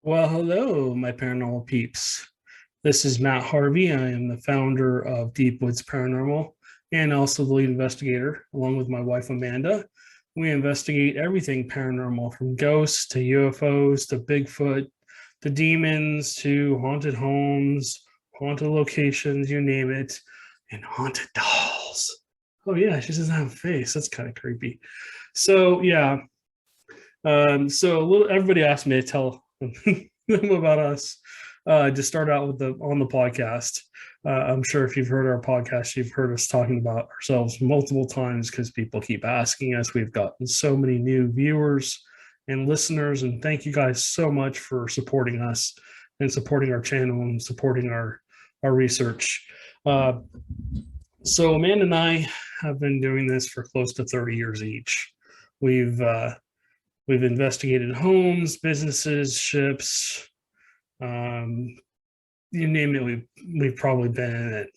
Well, hello, my paranormal peeps. This is Matt Harvey. I am the founder of Deep Woods Paranormal and also the lead investigator, along with my wife Amanda. We investigate everything paranormal from ghosts to UFOs to Bigfoot to demons to haunted homes, haunted locations, you name it, and haunted dolls. Oh, yeah, she doesn't have a face. That's kind of creepy. So, yeah, everybody asked me to tell them about us. To start out with the on the podcast. I'm sure if you've heard our podcast, you've heard us talking about ourselves multiple times because people keep asking us. We've gotten so many new viewers and listeners, and thank you guys so much for supporting us and supporting our channel and supporting our research. Uh, so Amanda and I have been doing this for close to 30 years each. We've uh, We've investigated homes, businesses, ships, um, you name it. We've probably been in it.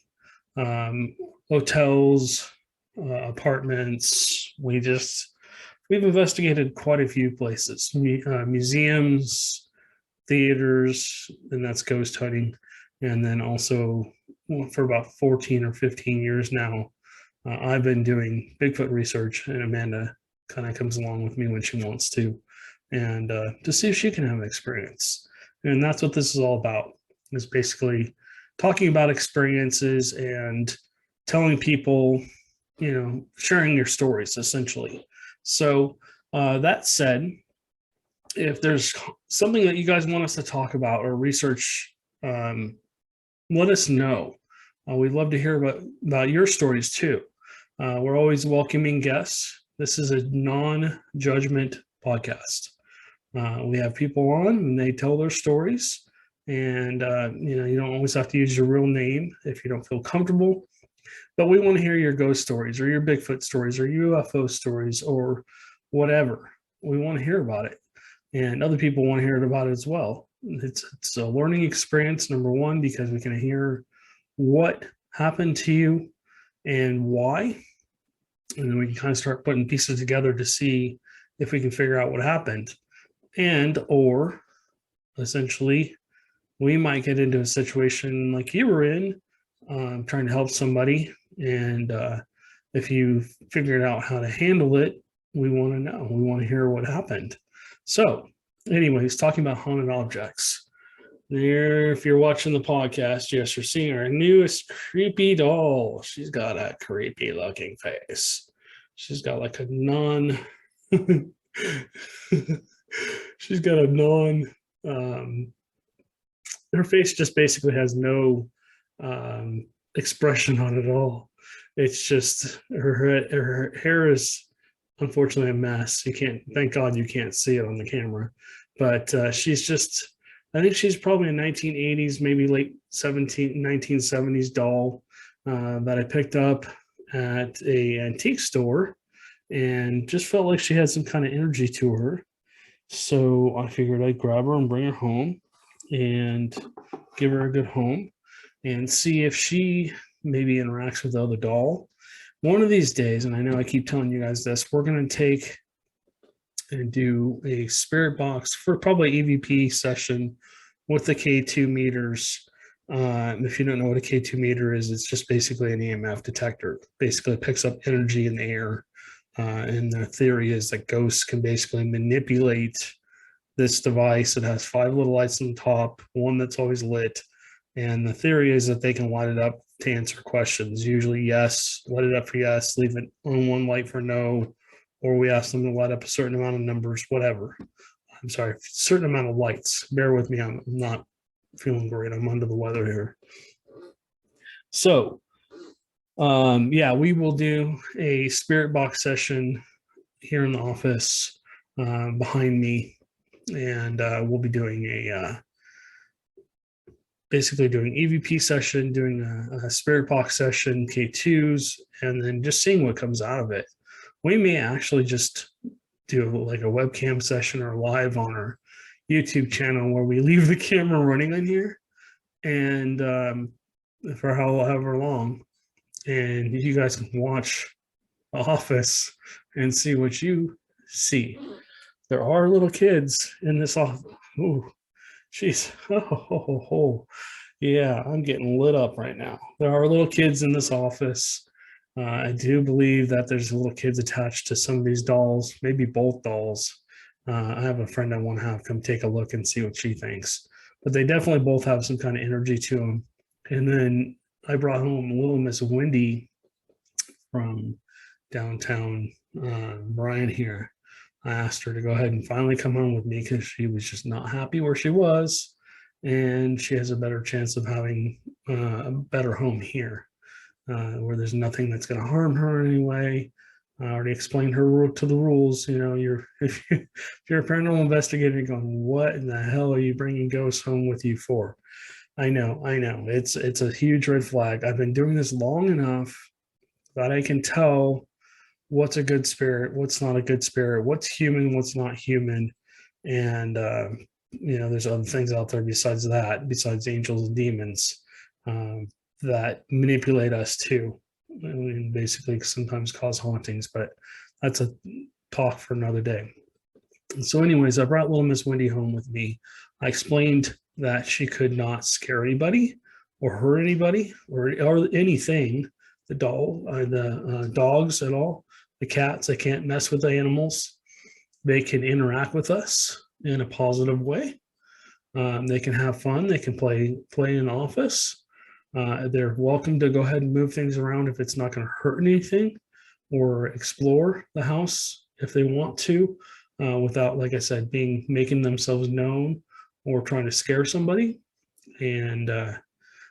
Hotels, apartments. We've investigated quite a few places, museums, theaters, and that's ghost hunting. And then also for about 14 or 15 years now, I've been doing Bigfoot research, and Amanda kind of comes along with me when she wants to, and to see if she can have an experience. And that's what this is all about, is basically talking about experiences and telling people, sharing your stories essentially. So that said, if there's something that you guys want us to talk about or research, let us know. We'd love to hear about your stories too. We're always welcoming guests. This is a non-judgment podcast. We have people on and they tell their stories, and you don't always have to use your real name if you don't feel comfortable. But we want to hear your ghost stories or your Bigfoot stories or UFO stories or whatever. We want to hear about it, and other people want to hear about it as well. It's a learning experience, number one, because we can hear what happened to you and why, and then we can kind of start putting pieces together to see if we can figure out what happened. And or essentially we might get into a situation like you were in, trying to help somebody, and if you figured out how to handle it, we want to know, we want to hear what happened. So anyways, talking about haunted objects, there, if you're watching the podcast, yes, you're seeing our newest creepy doll. She's got a creepy looking face. She's got like a non she's got a non her face just basically has no expression on it at all. It's just her hair is unfortunately a mess. You can't, thank God you can't see it on the camera, but she's just, I think she's probably a 1980s, maybe late 1970s doll that I picked up at a antique store, and just felt like she had some kind of energy to her. So I figured I'd grab her and bring her home and give her a good home and see if she maybe interacts with the other doll. One of these days, and I know I keep telling you guys this, we're going to take and do a spirit box for probably EVP session with the K2 meters. If you don't know what a K2 meter is, it's just basically an EMF detector. Basically, it picks up energy in the air. And the theory is that ghosts can basically manipulate this device. It has 5 little lights on the top, one that's always lit. And the theory is that they can light it up to answer questions. Usually, yes, light it up for yes, leave it on one light for no, or we ask them to light up a certain amount of numbers, whatever. I'm sorry, certain amount of lights. Bear with me, I'm not feeling great. I'm under the weather here. So, yeah, we will do a spirit box session here in the office behind me, and we'll be doing basically doing EVP session, doing a spirit box session, K2s, and then just seeing what comes out of it. We may actually just do like a webcam session or live on our YouTube channel where we leave the camera running in here, and for however long, and you guys can watch the office and see what you see. There are little kids in this office. Ooh, She's yeah, I'm getting lit up right now. There are little kids in this office. I do believe that there's little kids attached to some of these dolls, maybe both dolls. I have a friend I want to have come take a look and see what she thinks. But they definitely both have some kind of energy to them. And then I brought home little Miss Wendy from downtown Brian here. I asked her to go ahead and finally come home with me because she was just not happy where she was. And she has a better chance of having a better home here where there's nothing that's going to harm her anyway. I already explained her to the rules. You know, if you're a paranormal investigator, you're going, what in the hell are you bringing ghosts home with you for? I know. It's a huge red flag. I've been doing this long enough that I can tell what's a good spirit, what's not a good spirit, what's human, what's not human, and there's other things out there besides that, besides angels and demons that manipulate us too, and basically sometimes cause hauntings. But that's a talk for another day. So, anyways, I brought little Miss Wendy home with me. I explained that she could not scare anybody or hurt anybody or anything. The dogs at all, the cats, they can't mess with the animals. They can interact with us in a positive way. They can have fun. They can play in the office. They're welcome to go ahead and move things around if it's not going to hurt anything, or explore the house if they want to, without, like I said, making themselves known or trying to scare somebody. And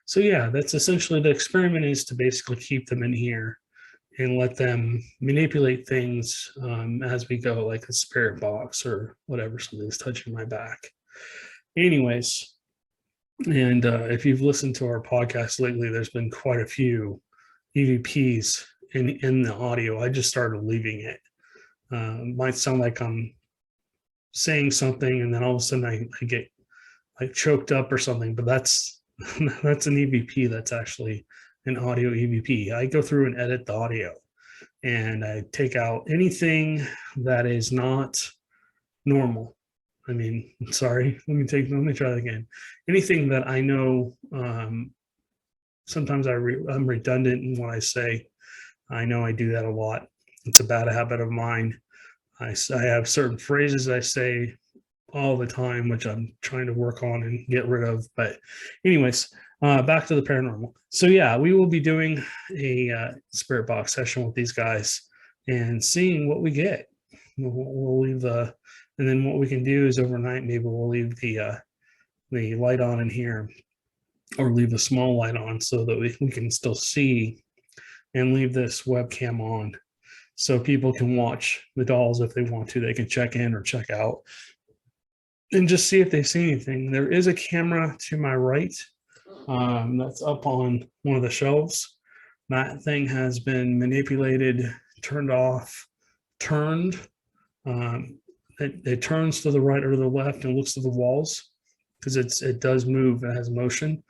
so, yeah, that's essentially the experiment, is to basically keep them in here and let them manipulate things as we go, like a spirit box or whatever. Something's touching my back. Anyways, and if you've listened to our podcast lately, there's been quite a few EVPs in the audio. I just started leaving it. Might sound like I'm saying something, and then all of a sudden I get like choked up or something, but that's that's an EVP. That's actually an audio EVP. I go through and edit the audio, and I take out anything that is not normal. I mean, sorry, let me try that again. Anything that I know, sometimes I'm redundant in what I say. I know I do that a lot. It's a bad habit of mine. I have certain phrases I say all the time, which I'm trying to work on and get rid of. But anyways, back to the paranormal. So yeah, we will be doing a spirit box session with these guys and seeing what we get. We'll leave and then what we can do is overnight, maybe we'll leave the light on in here, or leave a small light on so that we can still see, and leave this webcam on so people can watch the dolls if they want to. They can check in or check out and just see if they see anything. There is a camera to my right that's up on one of the shelves. That thing has been manipulated, turned off, turned. It turns to the right or the left and looks to the walls because it does move. It has motion,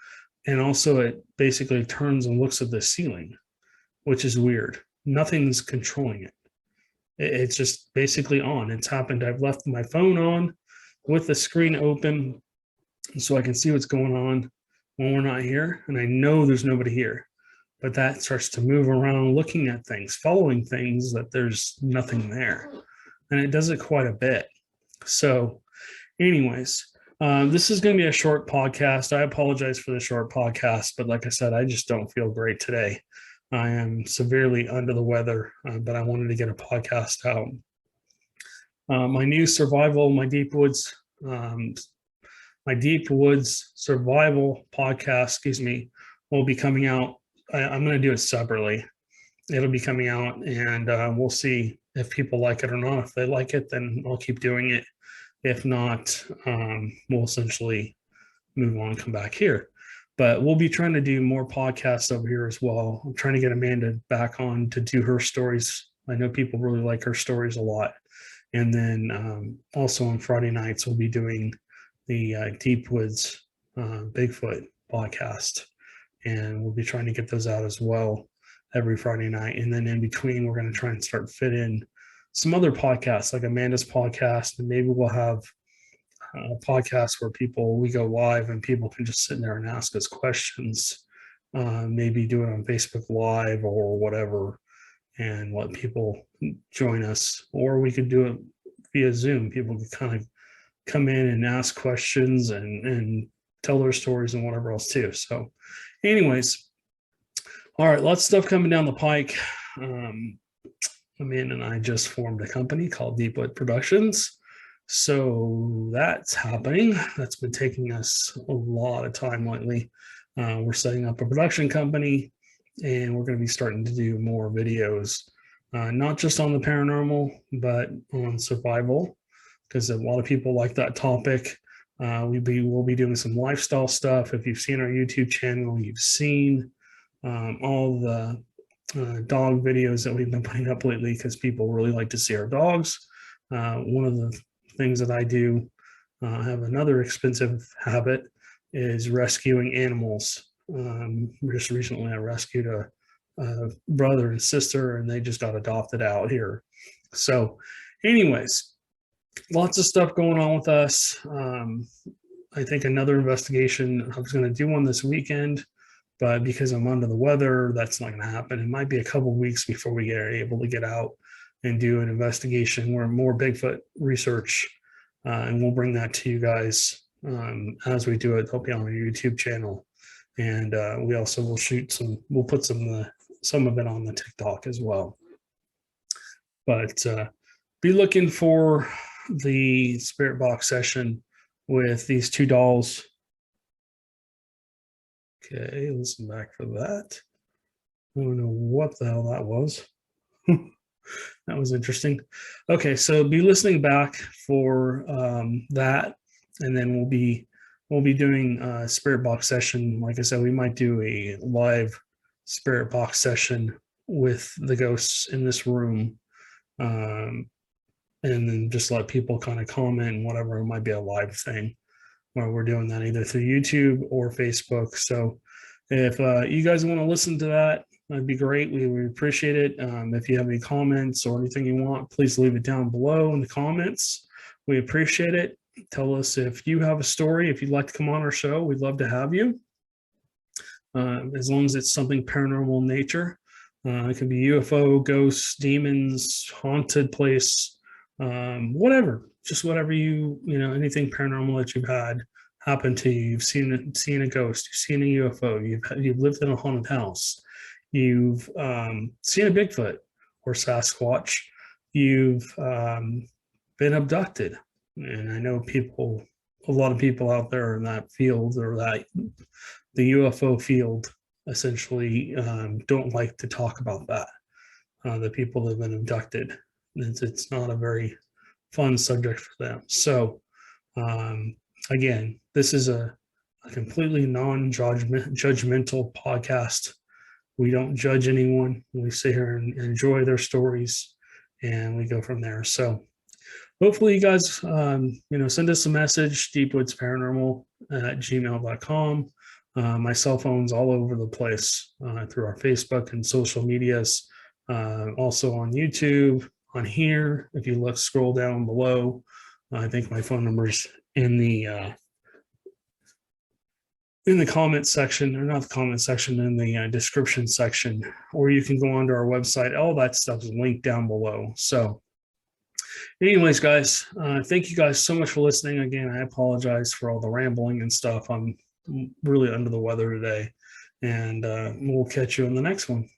and also it basically turns and looks at the ceiling, which is weird. Nothing's controlling it. It's just basically on. It's happened. I've left my phone on with the screen open so I can see what's going on when we're not here, and I know there's nobody here. But that starts to move around, looking at things, following things that there's nothing there. And it does it quite a bit. So, anyways, this is going to be a short podcast. I apologize for the short podcast, but like I said, I just don't feel great today. I am severely under the weather, but I wanted to get a podcast out. My new survival, my deep woods survival podcast, will be coming out. I'm going to do it separately. It'll be coming out, and we'll see if people like it or not. If they like it, then I'll keep doing it. If not, we'll essentially move on and come back here. But we'll be trying to do more podcasts over here as well. I'm trying to get Amanda back on to do her stories. I know people really like her stories a lot. And then also on Friday nights, we'll be doing the Deep Woods Bigfoot podcast. And we'll be trying to get those out as well every Friday night. And then in between, we're going to try and start fit in some other podcasts, like Amanda's podcast, and maybe we'll have podcast where we go live and people can just sit there and ask us questions. Maybe do it on Facebook Live or whatever, and let people join us. Or we could do it via Zoom. People could kind of come in and ask questions and tell their stories and whatever else too. So anyways, all right, lots of stuff coming down the pike. Amanda and I just formed a company called Deepwood Productions. So that's happening. That's been taking us a lot of time lately. We're setting up a production company, and we're going to be starting to do more videos, not just on the paranormal, but on survival, because a lot of people like that topic. We'll be doing some lifestyle stuff. If you've seen our YouTube channel, you've seen all the dog videos that we've been putting up lately, because people really like to see our dogs. One of the things that I do, have another expensive habit, is rescuing animals. Just recently I rescued a brother and sister, and they just got adopted out here. So anyways, lots of stuff going on with us. I think another investigation, I was going to do one this weekend, but because I'm under the weather, that's not going to happen. It might be a couple of weeks before we are able to get out and do an investigation or more Bigfoot research. And we'll bring that to you guys as we do it. They'll be on our YouTube channel. And we also will we'll put some of it on the TikTok as well. But be looking for the spirit box session with these two dolls. Okay, listen back for that. I don't know what the hell that was. That was interesting. Okay, so be listening back for that, and then we'll be doing a spirit box session. Like I said, we might do a live spirit box session with the ghosts in this room, and then just let people kind of comment and whatever. It might be a live thing where we're doing that either through YouTube or Facebook. So if you guys want to listen to that, that'd be great. We would appreciate it. If you have any comments or anything you want, please leave it down below in the comments. We appreciate it. Tell us if you have a story. If you'd like to come on our show, we'd love to have you. As long as it's something paranormal in nature. It can be UFO, ghosts, demons, haunted place, whatever. Just whatever anything paranormal that you've had happen to you. You've seen a ghost. You've seen a UFO. You've lived in a haunted house. You've seen a Bigfoot or Sasquatch. You've been abducted. And I know a lot of people out there in that field, or that the UFO field, essentially don't like to talk about that. The people that have been abducted. It's not a very fun subject for them. So again, this is a completely non-judgmental podcast. We don't judge anyone. We sit here and enjoy their stories, and we go from there. So hopefully you guys, send us a message, deepwoodsparanormal@gmail.com. My cell phone's all over the place through our Facebook and social medias. Also on YouTube, on here. If you scroll down below, I think my phone number's in the comment section, or not the comment section, in the description section, or you can go onto our website. All that stuff is linked down below. So anyways, guys, thank you guys so much for listening. Again, I apologize for all the rambling and stuff. I'm really under the weather today, and we'll catch you in the next one.